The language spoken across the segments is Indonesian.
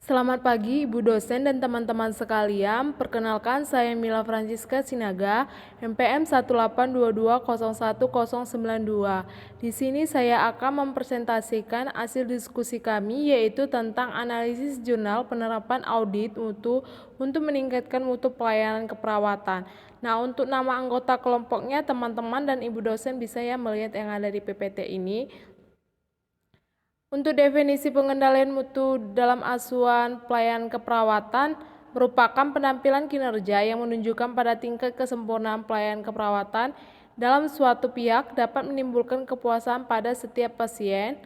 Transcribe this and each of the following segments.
Selamat pagi Ibu dosen dan teman-teman sekalian. Perkenalkan saya Mila Francisca Sinaga, MPM 182201092. Di sini saya akan mempresentasikan hasil diskusi kami yaitu tentang analisis jurnal penerapan audit mutu untuk meningkatkan mutu pelayanan keperawatan. Nah, untuk nama anggota kelompoknya teman-teman dan Ibu dosen bisa ya melihat yang ada di PPT ini. Untuk definisi pengendalian mutu dalam asuhan pelayanan keperawatan merupakan penampilan kinerja yang menunjukkan pada tingkat kesempurnaan pelayanan keperawatan dalam suatu pihak dapat menimbulkan kepuasan pada setiap pasien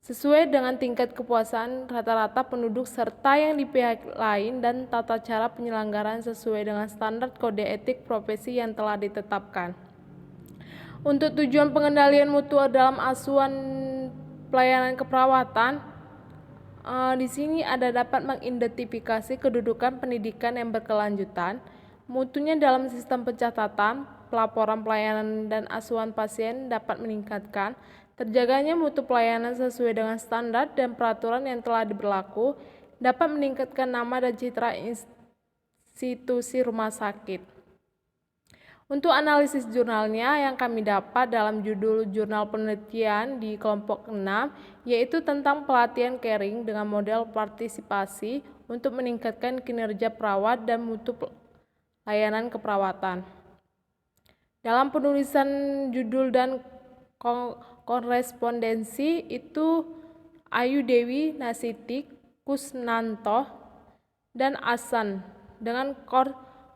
sesuai dengan tingkat kepuasan rata-rata penduduk serta yang di pihak lain dan tata cara penyelenggaraan sesuai dengan standar kode etik profesi yang telah ditetapkan. Untuk tujuan pengendalian mutu dalam asuhan pelayanan keperawatan, di sini ada dapat mengidentifikasi kedudukan pendidikan yang berkelanjutan, mutunya dalam sistem pencatatan, pelaporan pelayanan dan asuhan pasien dapat meningkatkan, terjaganya mutu pelayanan sesuai dengan standar dan peraturan yang telah berlaku, dapat meningkatkan nama dan citra institusi rumah sakit. Untuk analisis jurnalnya yang kami dapat dalam judul jurnal penelitian di kelompok 6, yaitu tentang pelatihan caring dengan model partisipasi untuk meningkatkan kinerja perawat dan mutu layanan keperawatan. Dalam penulisan judul dan korespondensi itu Ayu Dewi Nasitik, Kusnanto, dan Asan dengan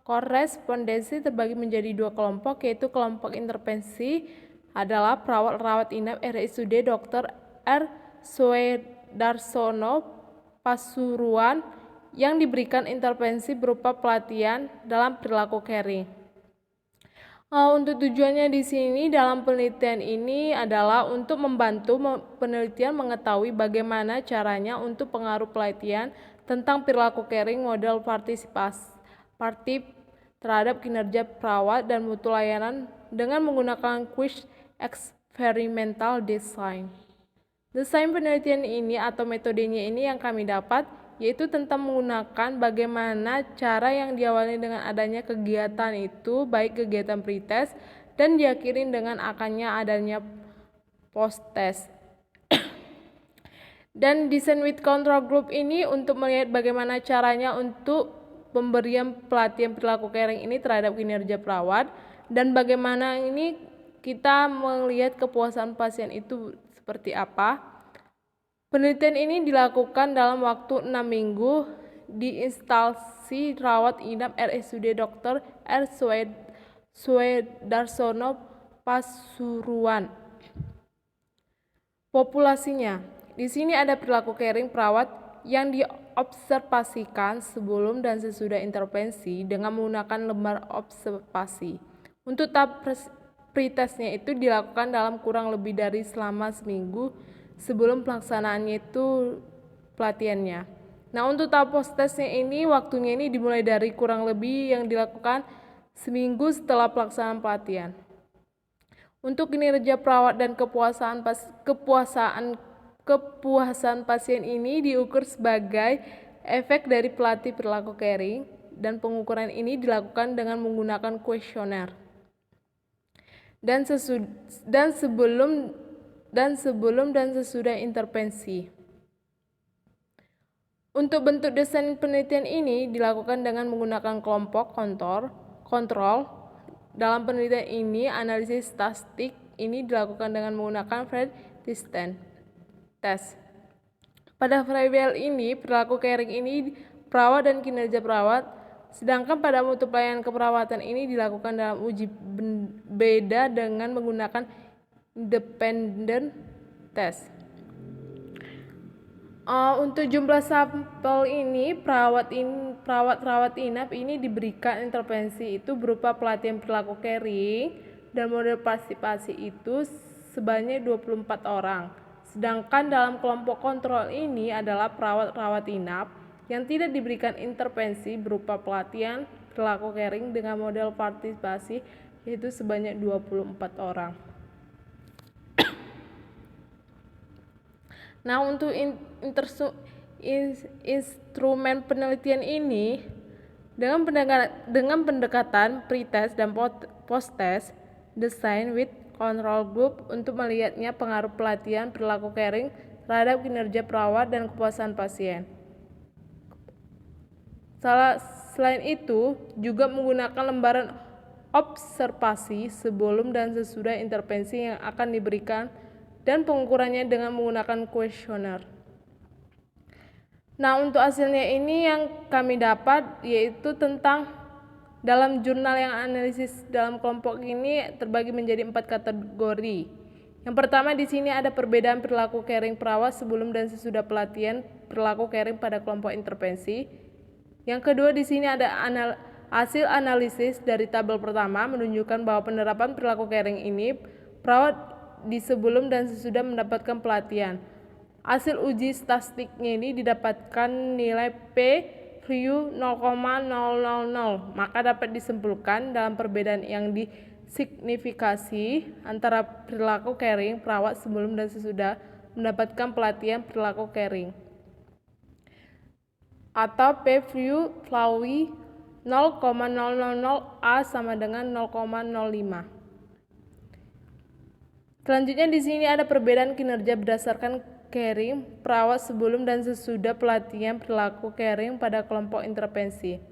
korespondensi terbagi menjadi dua kelompok, yaitu kelompok intervensi adalah perawat rawat inap RSUD Dr. R. Swedarsono Pasuruan yang diberikan intervensi berupa pelatihan dalam perilaku caring. Untuk tujuannya di sini dalam penelitian ini adalah untuk membantu penelitian mengetahui bagaimana caranya untuk pengaruh pelatihan tentang perilaku caring model partisip terhadap kinerja perawat dan mutu layanan dengan menggunakan quiz experimental design. Desain penelitian ini atau metodenya ini yang kami dapat yaitu tentang menggunakan bagaimana cara yang diawali dengan adanya kegiatan itu, baik kegiatan pretest dan diakhiri dengan akannya adanya post-test. Dan design with control group ini untuk melihat bagaimana caranya untuk pemberian pelatihan perilaku caring ini terhadap kinerja perawat dan bagaimana ini kita melihat kepuasan pasien itu seperti apa. Penelitian ini dilakukan dalam waktu 6 minggu di instalasi rawat inap RSUD Dr. R. Swedarsono Pasuruan. Populasinya, di sini ada perilaku caring perawat yang diobservasikan sebelum dan sesudah intervensi dengan menggunakan lembar observasi. Untuk tahap pretestnya itu dilakukan dalam kurang lebih dari selama seminggu sebelum pelaksanaannya itu pelatihannya. Nah, untuk tahap post-testnya ini waktunya ini dimulai dari kurang lebih yang dilakukan seminggu setelah pelaksanaan pelatihan. Untuk kinerja perawat dan kepuasan pasien ini diukur sebagai efek dari pelatih perilaku caring dan pengukuran ini dilakukan dengan menggunakan kuesioner. Dan sebelum dan sesudah intervensi. Untuk bentuk desain penelitian ini dilakukan dengan menggunakan kelompok kontrol. Dalam penelitian ini analisis statistik ini dilakukan dengan menggunakan Fred distance test. Pada variabel ini, perilaku caring ini perawat dan kinerja perawat, sedangkan pada mutu pelayanan keperawatan ini dilakukan dalam uji beda dengan menggunakan independent test. Untuk jumlah sampel ini, perawat rawat inap ini diberikan intervensi itu berupa pelatihan perilaku caring dan model partisipasi itu sebanyak 24 orang. Sedangkan dalam kelompok kontrol ini adalah perawat rawat inap yang tidak diberikan intervensi berupa pelatihan perilaku caring dengan model partisipasi yaitu sebanyak 24 orang. Nah, untuk Instrumen penelitian ini dengan pendekatan pre-test dan post-test, design with control group untuk melihatnya pengaruh pelatihan perilaku caring terhadap kinerja perawat dan kepuasan pasien. Selain itu, juga menggunakan lembaran observasi sebelum dan sesudah intervensi yang akan diberikan dan pengukurannya dengan menggunakan kuesioner. Nah, untuk hasilnya ini yang kami dapat yaitu tentang dalam jurnal yang analisis dalam kelompok ini terbagi menjadi 4 kategori. Yang pertama di sini ada perbedaan perilaku caring perawat sebelum dan sesudah pelatihan perilaku caring pada kelompok intervensi. Yang kedua di sini ada hasil analisis dari tabel pertama menunjukkan bahwa penerapan perilaku caring ini perawat di sebelum dan sesudah mendapatkan pelatihan. Hasil uji statistiknya ini didapatkan nilai P-value 0,000, maka dapat disimpulkan dalam perbedaan yang disignifikasi antara perilaku caring perawat sebelum dan sesudah mendapatkan pelatihan perilaku caring, atau P-value 0,000A sama dengan 0,05. Selanjutnya di sini ada perbedaan kinerja berdasarkan caring perawat sebelum dan sesudah pelatihan perilaku caring pada kelompok intervensi.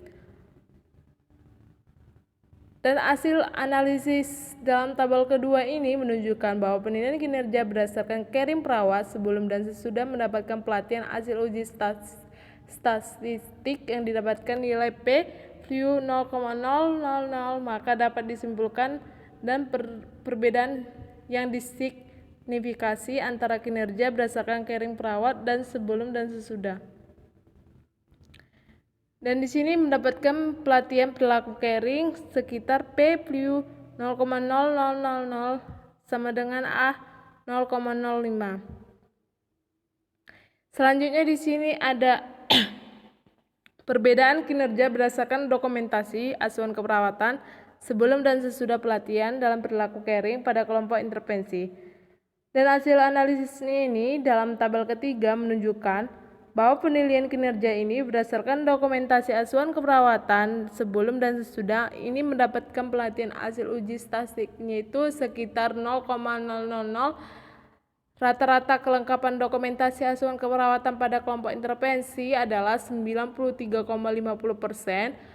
Dan hasil analisis dalam tabel kedua ini menunjukkan bahwa penilaian kinerja berdasarkan caring perawat sebelum dan sesudah mendapatkan pelatihan hasil uji statistik yang didapatkan nilai P-value 0,000, maka dapat disimpulkan dan perbedaan yang disignifikasi antara kinerja berdasarkan caring perawat dan sebelum dan sesudah. Dan di sini mendapatkan pelatihan perilaku caring sekitar P-value 0,0000 sama dengan A 0,05. Selanjutnya di sini ada perbedaan kinerja berdasarkan dokumentasi asuhan keperawatan sebelum dan sesudah pelatihan dalam perilaku caring pada kelompok intervensi. Dan hasil analisisnya ini dalam tabel ketiga menunjukkan bahwa penilaian kinerja ini berdasarkan dokumentasi asuhan keperawatan sebelum dan sesudah ini mendapatkan pelatihan hasil uji statistiknya itu sekitar 0,000. Rata-rata kelengkapan dokumentasi asuhan keperawatan pada kelompok intervensi adalah 93,50%.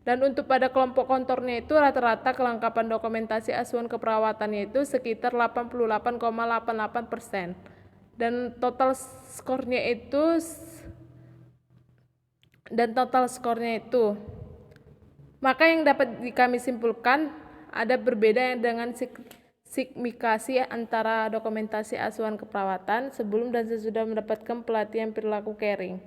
Dan untuk pada kelompok kontornya itu rata-rata kelengkapan dokumentasi asuhan keperawatannya itu sekitar 88,88%. Dan total skornya itu maka yang dapat kami simpulkan ada berbeda dengan signifikasi antara dokumentasi asuhan keperawatan sebelum dan sesudah mendapatkan pelatihan perilaku caring.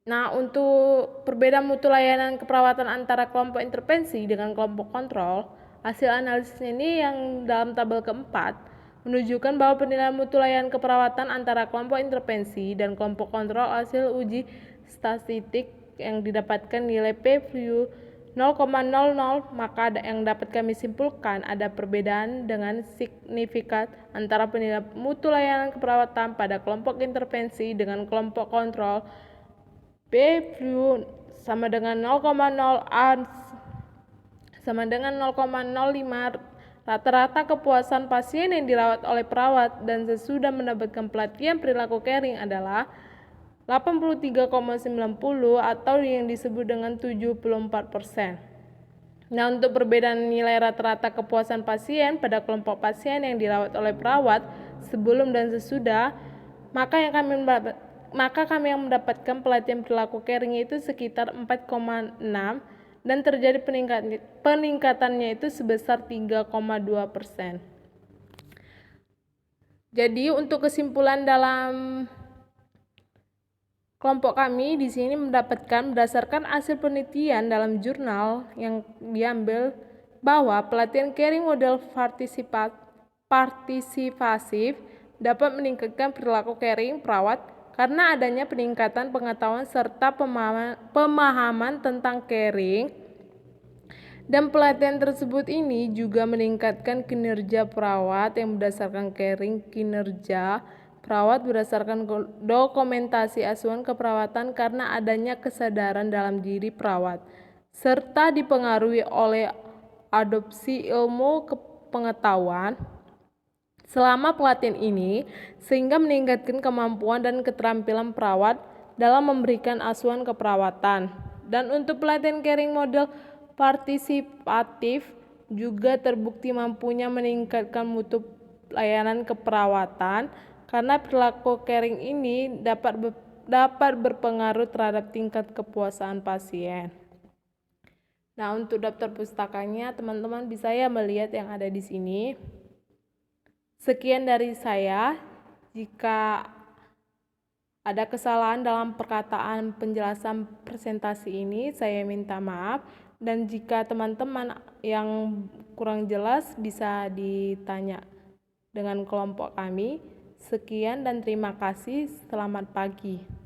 Nah, untuk perbedaan mutu layanan keperawatan antara kelompok intervensi dengan kelompok kontrol, hasil analisis ini yang dalam tabel keempat menunjukkan bahwa penilaian mutu layanan keperawatan antara kelompok intervensi dan kelompok kontrol hasil uji statistik yang didapatkan nilai P-value 0,00, maka yang dapat kami simpulkan ada perbedaan dengan signifikan antara penilaian mutu layanan keperawatan pada kelompok intervensi dengan kelompok kontrol. P-value sama dengan 0,0A sama dengan 0,05. Rata-rata kepuasan pasien yang dirawat oleh perawat dan sesudah mendapatkan pelatihan perilaku caring adalah 83,90 atau yang disebut dengan 74%. Nah, untuk perbedaan nilai rata-rata kepuasan pasien pada kelompok pasien yang dirawat oleh perawat sebelum dan sesudah, maka kami yang mendapatkan pelatihan perilaku caring itu sekitar 4,6 dan terjadi peningkatannya itu sebesar 3,2%. Jadi untuk kesimpulan dalam kelompok kami di sini mendapatkan berdasarkan hasil penelitian dalam jurnal yang diambil bahwa pelatihan caring model partisipasif dapat meningkatkan perilaku caring perawat karena adanya peningkatan pengetahuan serta pemahaman tentang caring, dan pelatihan tersebut ini juga meningkatkan kinerja perawat yang berdasarkan caring kinerja perawat berdasarkan dokumentasi asuhan keperawatan karena adanya kesadaran dalam diri perawat, serta dipengaruhi oleh adopsi ilmu pengetahuan selama pelatihan ini, sehingga meningkatkan kemampuan dan keterampilan perawat dalam memberikan asuhan keperawatan. Dan untuk pelatihan caring model partisipatif juga terbukti mampunya meningkatkan mutu layanan keperawatan karena perilaku caring ini dapat berpengaruh terhadap tingkat kepuasan pasien. Nah, untuk daftar pustakanya teman-teman bisa ya melihat yang ada di sini. Sekian dari saya. Jika ada kesalahan dalam perkataan penjelasan presentasi ini, saya minta maaf. Dan jika teman-teman yang kurang jelas bisa ditanya dengan kelompok kami. Sekian dan terima kasih. Selamat pagi.